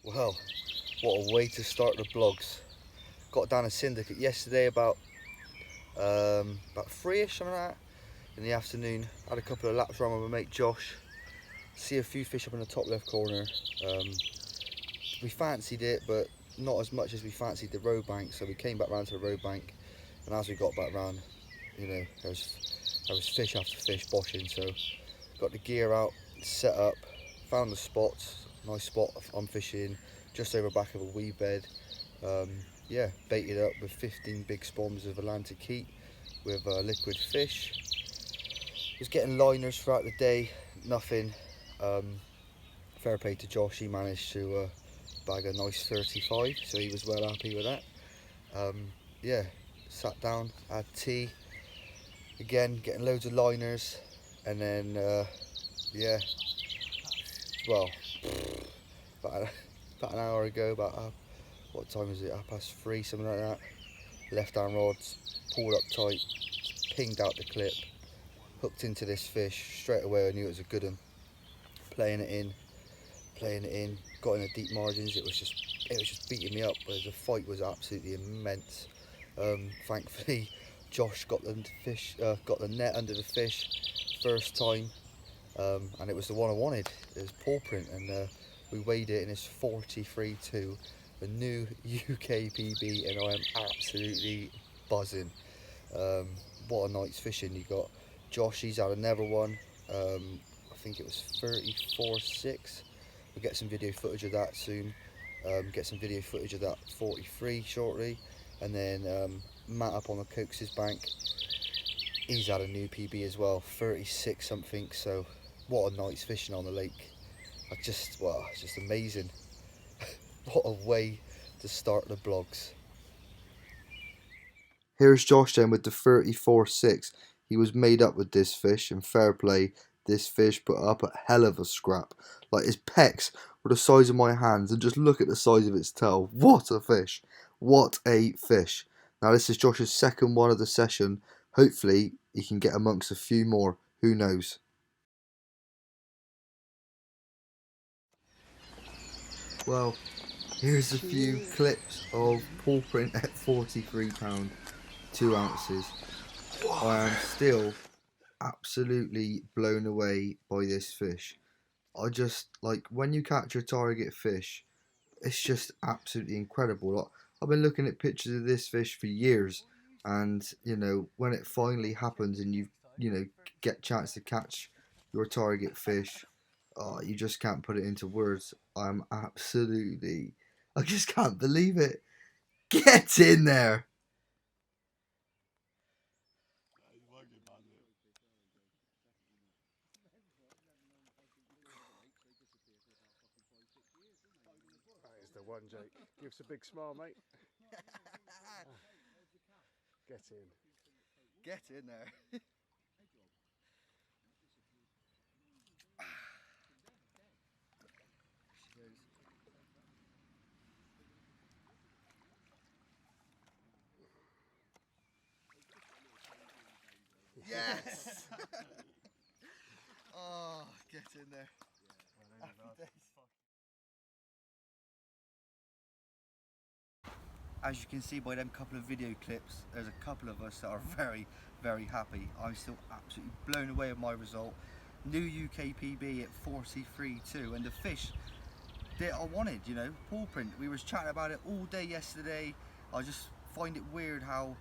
Well, what a way to start the vlogs. Got down a syndicate yesterday about 3ish, something like that, in the afternoon. Had a couple of laps around with my mate Josh. See a few fish up in the top left corner. Um, we fancied it, but not as much as we fancied the road bank, so we came back round to the road bank, and as we got back round, there was fish after fish boshing, so got the gear out, set up, found the spots, nice spot I'm fishing, just over back of a wee bed. Um, yeah, baited up with 15 big spawns of Atlantic heat with liquid fish. Was getting liners throughout the day, nothing. Um, Fair play to Josh, he managed to bag a nice 35, so he was well happy with that. Um, yeah, sat down, had tea, again getting loads of liners, and then yeah, well, about, about an hour ago, what time is it? 3:30, something like that. Left hand rods, pulled up tight, pinged out the clip, hooked into this fish. Straight away I knew it was a good one. Playing it in, got in the deep margins. It was just beating me up, but the fight was absolutely immense. Thankfully, Josh got the net under the fish first time, and it was the one I wanted. It was paw print, and we weighed it, and it's 43.2, the new UK PB, and I am absolutely buzzing. Um, what a night's fishing. You got Josh, he's had another one. I think it was 34.6. We'll get some video footage of that soon. Get some video footage of that 43 shortly. And then Matt up on the Cokes' bank, he's had a new PB as well, 36 something. So what a night's fishing on the lake. It's just amazing. What a way to start the blogs. Here's Josh then with the 34.6. He was made up with this fish, and fair play, this fish put up a hell of a scrap. Like, his pecs were the size of my hands, and just look at the size of its tail. What a fish! What a fish! Now, this is Josh's second one of the session. Hopefully, he can get amongst a few more. Who knows? Well, here's a few clips of paw print at £43, 2 ounces. I am still absolutely blown away by this fish. I just like when you catch a target fish, it's just absolutely incredible. Like, I've been looking at pictures of this fish for years, and when it finally happens and you get chance to catch your target fish, oh, you just can't put it into words. I just can't believe it. Get in there. That is the one, Jake. Give us a big smile, mate. Get in. Get in there. Yes! Oh, get in there. Happy days. As you can see by them couple of video clips, there's a couple of us that are very, very happy. I'm still absolutely blown away with my result. New UK PB at 43.2, and the fish that I wanted, paw print. We was chatting about it all day yesterday. I just find it weird how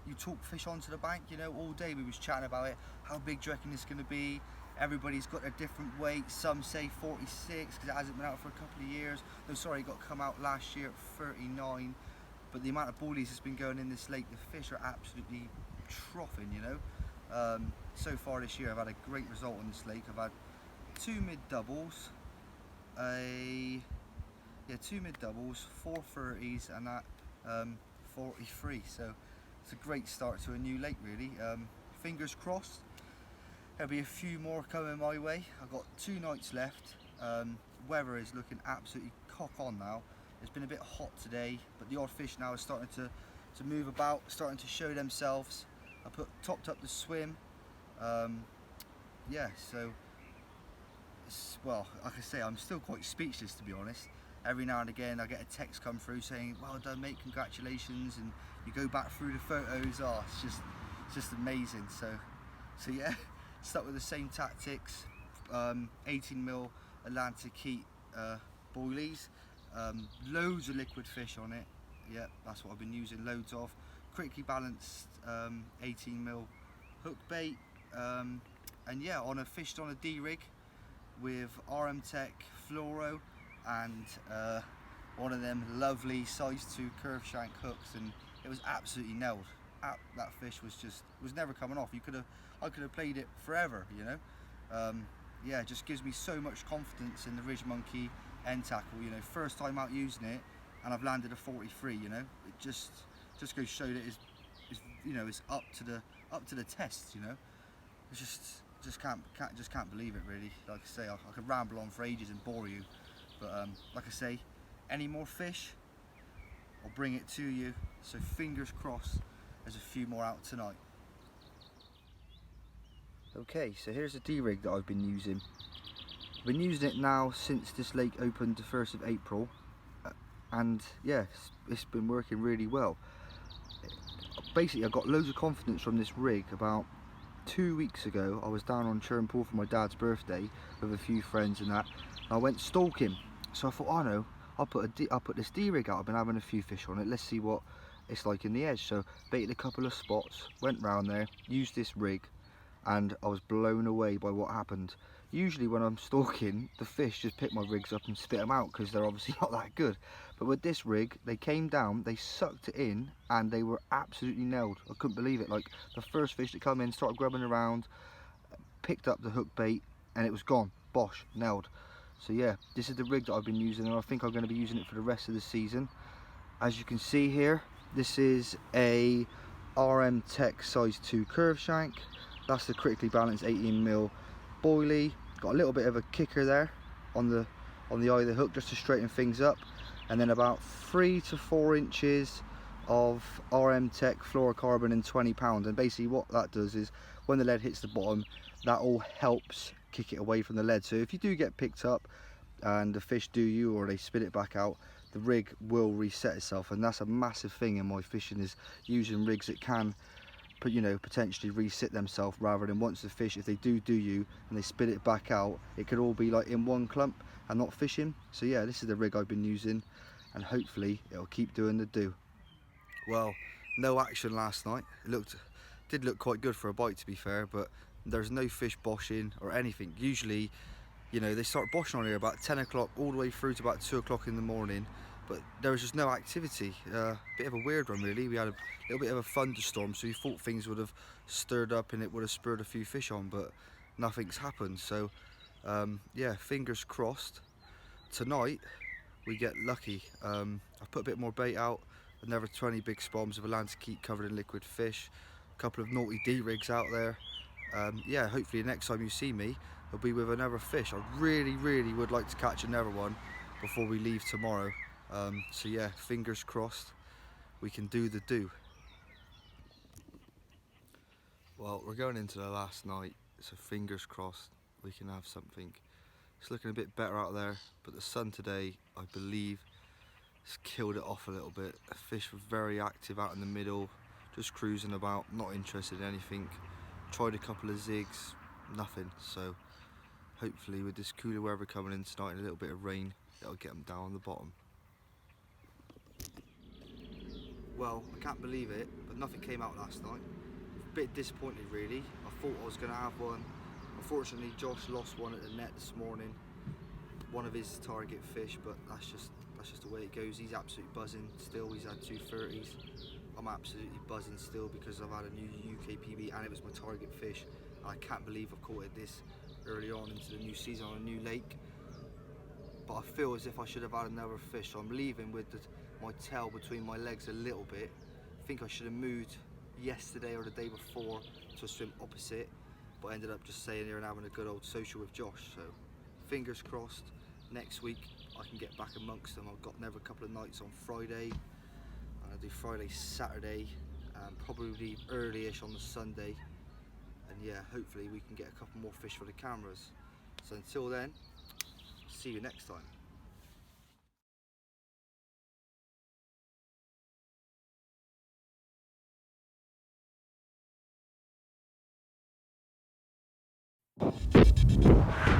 you talk fish onto the bank, all day we was chatting about it. How big do you reckon it's going to be? Everybody's got a different weight. Some say 46 because it hasn't been out for a couple of years. No, sorry, it got come out last year at 39. But the amount of bullies that's been going in this lake, the fish are absolutely troughing, So far this year I've had a great result on this lake. I've had two mid doubles, two mid doubles, 4 30s, and that 43. So it's a great start to a new lake, really. Fingers crossed, there'll be a few more coming my way. I've got 2 nights left. Weather is looking absolutely cock on now. It's been a bit hot today, but the odd fish now is starting to move about, starting to show themselves. I topped up the swim. Yeah, so well, like I say, I'm still quite speechless, to be honest. every now and again I get a text come through saying, well done mate, congratulations, and you go back through the photos, oh, it's just amazing. So yeah, stuck with the same tactics, 18mm Atlantic Heat boilies, loads of liquid fish on it. Yeah, that's what I've been using loads of. Critically balanced 18mm hook bait, and yeah, fished on a D-rig with RM Tech fluoro and one of them lovely size 2 curve shank hooks, and it was absolutely nailed. That fish was never coming off. I could have played it forever, you know. Yeah, it just gives me so much confidence in the Ridge Monkey end tackle. You know, first time out using it, and I've landed a 43. You know, it just goes to show that it's up to the test. You know, it's just can't believe it really. Like I say, I could ramble on for ages and bore you, but like I say, any more fish, I'll bring it to you. So fingers crossed, there's a few more out tonight. Okay, so here's the D-rig that I've been using. I've been using it now since this lake opened the 1st of April, and yeah, it's been working really well. Basically, I got loads of confidence from this rig. About 2 weeks ago, I was down on Churn Pool for my dad's birthday with a few friends and that. And I went stalking, so I thought, oh no, I'll put this D-rig out. I've been having a few fish on it. Let's see what it's like in the edge. So baited a couple of spots, went round there, used this rig, and I was blown away by what happened. Usually when I'm stalking, the fish just pick my rigs up and spit them out because they're obviously not that good. But with this rig, they came down, they sucked it in, and they were absolutely nailed. I couldn't believe it. Like, the first fish that come in, started grubbing around, picked up the hook bait, and it was gone. Bosh, nailed. So yeah, this is the rig that I've been using, and I think I'm going to be using it for the rest of the season. As you can see here, this is a RM Tech size 2 curve shank. That's the critically balanced 18mm boilie. Got a little bit of a kicker there on the eye of the hook just to straighten things up, and then about 3 to 4 inches of RM Tech fluorocarbon and 20 pounds. And basically what that does is when the lead hits the bottom, that all helps kick it away from the lead. So if you do get picked up and the fish do you, or they spit it back out, the rig will reset itself. And that's a massive thing in my fishing, is using rigs that can potentially reset themselves, rather than once the fish, if they do you and they spit it back out, it could all be like in one clump and not fishing. So yeah, this is the rig I've been using, and hopefully it'll keep doing the do. Well, no action last night. It did look quite good for a bite, to be fair, but there's no fish boshing or anything. Usually, you know, they start boshing on here about 10 o'clock all the way through to about 2 o'clock in the morning, but there was just no activity. Bit of a weird one really. We had a little bit of a thunderstorm, so you thought things would have stirred up and it would have spurred a few fish on, but nothing's happened. So yeah, fingers crossed tonight we get lucky. I've put a bit more bait out, another 20 big spoms of Atlantic Heat covered in liquid fish, a couple of naughty D-rigs out there. Yeah, hopefully next time you see me, it'll be with another fish. I really would like to catch another one before we leave tomorrow. So yeah, fingers crossed we can do the do. Well, we're going into the last night, so fingers crossed we can have something. It's looking a bit better out there, but the sun today, I believe, has killed it off a little bit. The fish were very active out in the middle, just cruising about, not interested in anything. Tried a couple of zigs, nothing. So hopefully with this cooler weather coming in tonight and a little bit of rain, it'll get them down on the bottom. Well, I can't believe it, but nothing came out last night. A bit disappointed really. I thought I was going to have one. Unfortunately, Josh lost one at the net this morning, one of his target fish, but that's just the way it goes. He's absolutely buzzing still. He's had 2 30s. I'm absolutely buzzing still because I've had a new UK PB and it was my target fish. And I can't believe I've caught it this early on into the new season on a new lake. But I feel as if I should have had another fish, so I'm leaving with my tail between my legs a little bit. I think I should have moved yesterday or the day before to swim opposite, but I ended up just staying here and having a good old social with Josh. So fingers crossed next week I can get back amongst them. I've got another couple of nights on Friday, and I'll do Friday, Saturday, and probably early-ish on the Sunday. And yeah, hopefully we can get a couple more fish for the cameras. So until then, see you next time. it.